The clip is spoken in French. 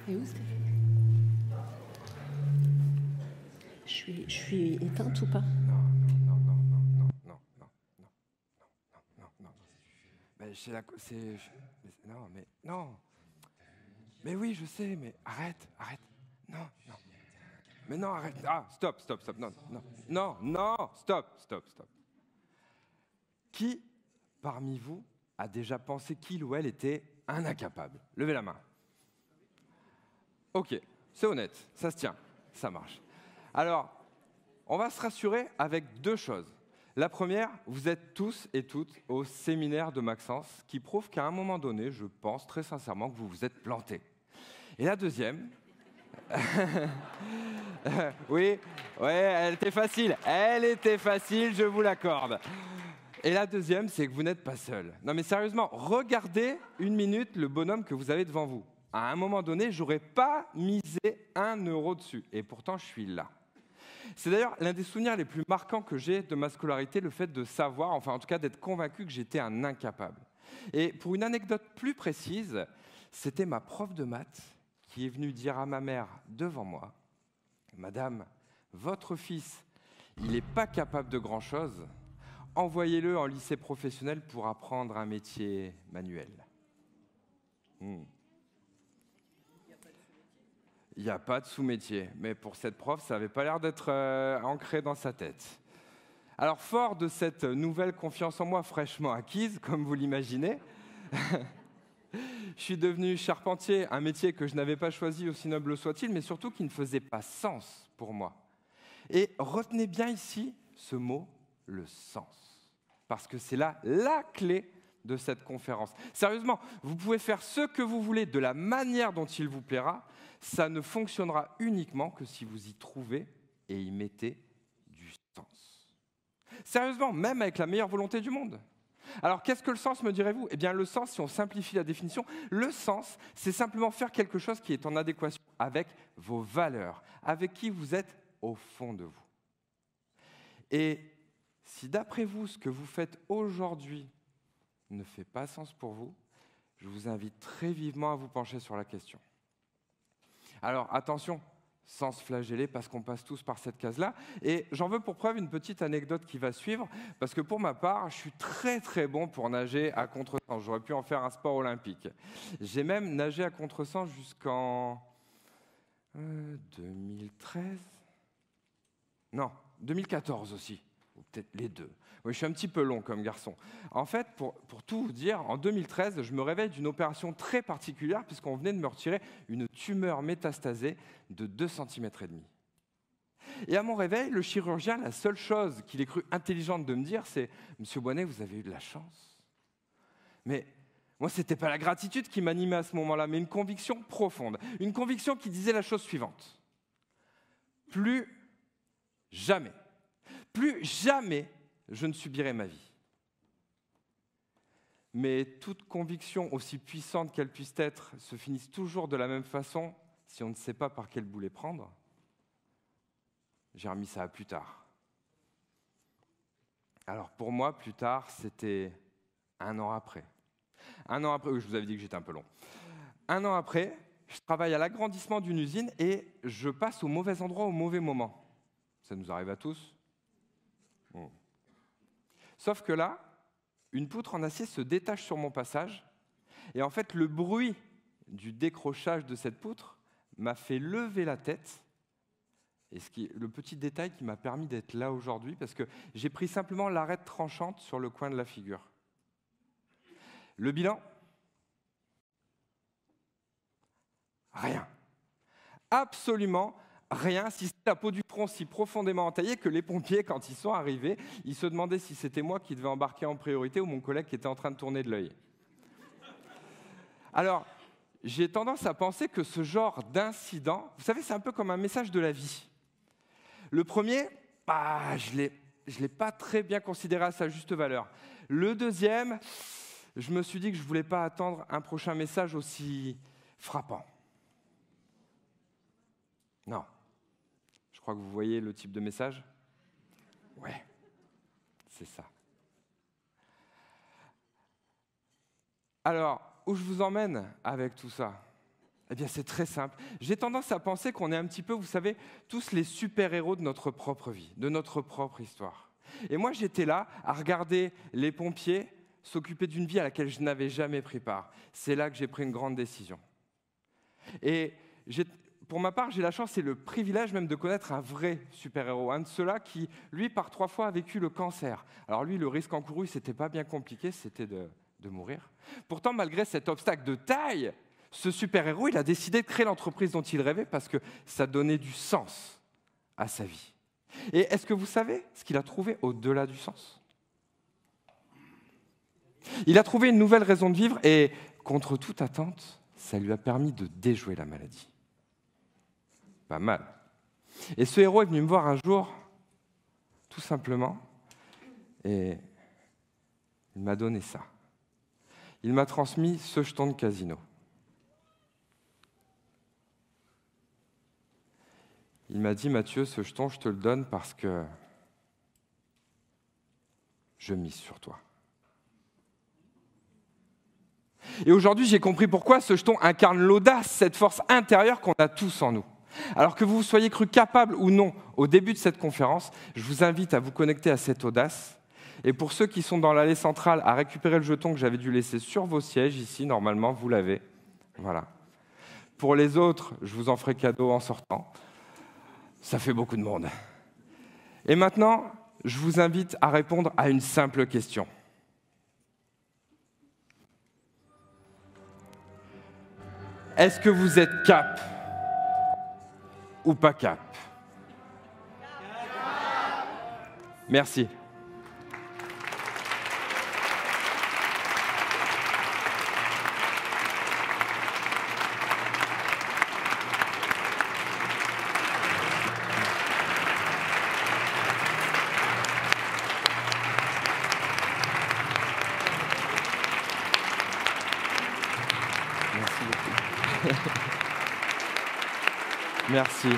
Et où Stéphane? Je suis éteinte ou pas? Non, non, non, non, non, non, non, non, non, non, non. Mais non, mais non. Mais oui, je sais, mais arrête, arrête. Non, non. Mais non, arrête. Ah, stop, stop, stop. Non, non, non, non, stop, stop, stop. Qui, parmi vous, a déjà pensé qu'il ou elle était un incapable? Levez la main. Ok, c'est honnête, ça se tient, ça marche. Alors, on va se rassurer avec deux choses. La première, vous êtes tous et toutes au séminaire de Maxence, qui prouve qu'à un moment donné, je pense très sincèrement que vous vous êtes plantés. Et la deuxième, oui, ouais, elle était facile, je vous l'accorde. Et la deuxième, c'est que vous n'êtes pas seul. Non mais sérieusement, regardez une minute le bonhomme que vous avez devant vous. À un moment donné, j'aurais pas misé 1 euro dessus. Et pourtant, je suis là. C'est d'ailleurs l'un des souvenirs les plus marquants que j'ai de ma scolarité, le fait de savoir, enfin en tout cas d'être convaincu que j'étais un incapable. Et pour une anecdote plus précise, c'était ma prof de maths qui est venue dire à ma mère devant moi, « Madame, votre fils, il n'est pas capable de grand-chose. Envoyez-le en lycée professionnel pour apprendre un métier manuel. » Il n'y a pas de sous-métier, mais pour cette prof, ça n'avait pas l'air d'être ancré dans sa tête. Alors, fort de cette nouvelle confiance en moi fraîchement acquise, comme vous l'imaginez, je suis devenu charpentier, un métier que je n'avais pas choisi, aussi noble soit-il, mais surtout qui ne faisait pas sens pour moi. Et retenez bien ici ce mot, le sens, parce que c'est là la clé de cette conférence. Sérieusement, vous pouvez faire ce que vous voulez de la manière dont il vous plaira, ça ne fonctionnera uniquement que si vous y trouvez et y mettez du sens. Sérieusement, même avec la meilleure volonté du monde. Alors, qu'est-ce que le sens, me direz-vous? Eh bien, le sens, si on simplifie la définition, le sens, c'est simplement faire quelque chose qui est en adéquation avec vos valeurs, avec qui vous êtes au fond de vous. Et si d'après vous, ce que vous faites aujourd'hui ne fait pas sens pour vous, je vous invite très vivement à vous pencher sur la question. Alors, attention, sans se flageller, parce qu'on passe tous par cette case-là. Et j'en veux pour preuve une petite anecdote qui va suivre, parce que pour ma part, je suis très très bon pour nager à contresens. J'aurais pu en faire un sport olympique. J'ai même nagé à contresens jusqu'en 2013. Non, 2014 aussi. Ou peut-être les deux. Oui, je suis un petit peu long comme garçon. En fait, pour tout vous dire, en 2013, je me réveille d'une opération très particulière puisqu'on venait de me retirer une tumeur métastasée de 2,5 cm. Et à mon réveil, le chirurgien, la seule chose qu'il ait cru intelligente de me dire, c'est « Monsieur Boisnet, vous avez eu de la chance ». Mais moi, ce n'était pas la gratitude qui m'animait à ce moment-là, mais une conviction profonde. Une conviction qui disait la chose suivante. Plus jamais je ne subirai ma vie. Mais toute conviction, aussi puissante qu'elle puisse être, se finit toujours de la même façon si on ne sait pas par quel bout les prendre. J'ai remis ça à plus tard. Alors pour moi, plus tard, c'était 1 an après. 1 an après, oui, je vous avais dit que j'étais un peu long. 1 an après, je travaille à l'agrandissement d'une usine et je passe au mauvais endroit au mauvais moment. Ça nous arrive à tous. Sauf que là, une poutre en acier se détache sur mon passage, et en fait, le bruit du décrochage de cette poutre m'a fait lever la tête, et le petit détail qui m'a permis d'être là aujourd'hui, parce que j'ai pris simplement l'arête tranchante sur le coin de la figure. Le bilan? Rien. Absolument rien, si c'est la peau du front si profondément entaillée que les pompiers, quand ils sont arrivés, ils se demandaient si c'était moi qui devais embarquer en priorité ou mon collègue qui était en train de tourner de l'œil. Alors, j'ai tendance à penser que ce genre d'incident, vous savez, c'est un peu comme un message de la vie. Le premier, je l'ai pas très bien considéré à sa juste valeur. Le deuxième, je me suis dit que je ne voulais pas attendre un prochain message aussi frappant. Non. Je crois que vous voyez le type de message? Ouais, c'est ça. Alors, où je vous emmène avec tout ça? Eh bien, c'est très simple. J'ai tendance à penser qu'on est un petit peu, vous savez, tous les super-héros de notre propre vie, de notre propre histoire. Et moi, j'étais là à regarder les pompiers s'occuper d'une vie à laquelle je n'avais jamais pris part. C'est là que j'ai pris une grande décision. Et pour ma part, j'ai la chance et le privilège même de connaître un vrai super-héros, un de ceux-là qui, lui, par 3 fois, a vécu le cancer. Alors lui, le risque encouru, c'était pas bien compliqué, c'était de mourir. Pourtant, malgré cet obstacle de taille, ce super-héros, il a décidé de créer l'entreprise dont il rêvait parce que ça donnait du sens à sa vie. Et est-ce que vous savez ce qu'il a trouvé au-delà du sens ? Il a trouvé une nouvelle raison de vivre et, contre toute attente, ça lui a permis de déjouer la maladie. Pas mal. Et ce héros est venu me voir un jour, tout simplement, et il m'a donné ça. Il m'a transmis ce jeton de casino. Il m'a dit, Mathieu, ce jeton, je te le donne parce que je mise sur toi. Et aujourd'hui, j'ai compris pourquoi ce jeton incarne l'audace, cette force intérieure qu'on a tous en nous. Alors que vous vous soyez cru capable ou non au début de cette conférence, je vous invite à vous connecter à cette audace. Et pour ceux qui sont dans l'allée centrale, à récupérer le jeton que j'avais dû laisser sur vos sièges, ici, normalement, vous l'avez. Voilà. Pour les autres, je vous en ferai cadeau en sortant. Ça fait beaucoup de monde. Et maintenant, je vous invite à répondre à une simple question. Est-ce que vous êtes cap ou pas cap ? Merci. Merci beaucoup. Merci.